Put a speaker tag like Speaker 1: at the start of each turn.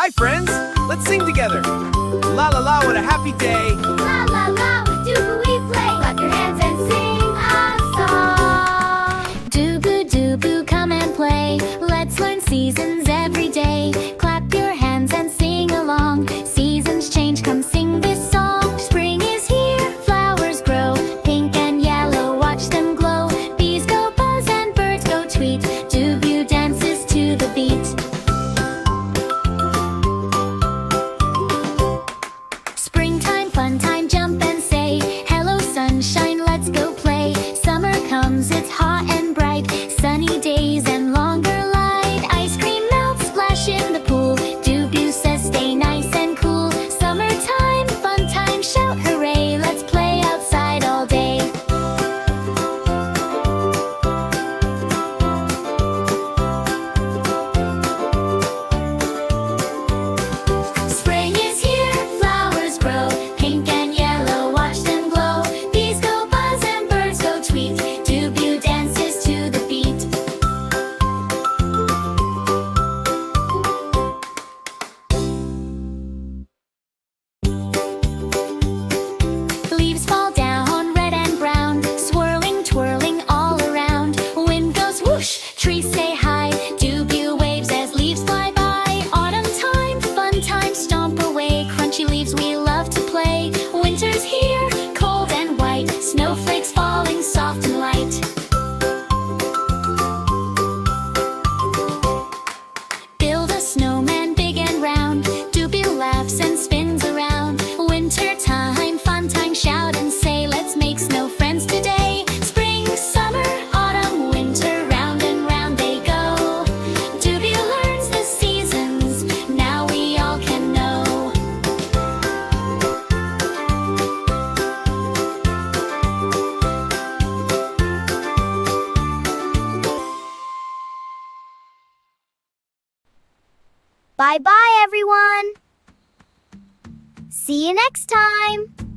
Speaker 1: Hi friends, let's sing together. La la la, what a happy day.
Speaker 2: La la la, with Dubu we play. Clap your hands and sing a song. Dubu Dubu, come and play. Let's learn seasons every day. Clap your hands and sing along. Seasons change, come sing this song. Spring is here, flowers grow. Pink and yellow, watch them glow. Bees go buzz and birds go tweet. Dubu dances to the beat. Springtime, fun time, jump and say, hello sunshine, let's go play. Summer comes, it's hot and bright. Sunny days and longer light. Ice cream melts, splash in the pool. Dubu says stay nice and cool. Summertime, fun time, shout hooray. Let's play outside all day. Spring is here, flowers grow. Pink and yellow, watch them glow. Bees go buzz and birds go tweet. Dubu dances to the beat. Leaves fall down, red and brown. Swirling, twirling all around. Wind goes whoosh, trees say hi. Dubu waves as leaves fly by. Autumn time, fun time, stomp away. Crunchy leaves, we love to play. Winter's here, cold and white. Snowflakes falling soft and light. Build a snowman big and round. Dubu laughs and spins around. Winter time, fun time, shout and say, let's make snow friends today. Spring, summer, autumn, winter, round and round they go. Dubu learns the seasons, now we all can know. Bye-bye, everyone. See you next time.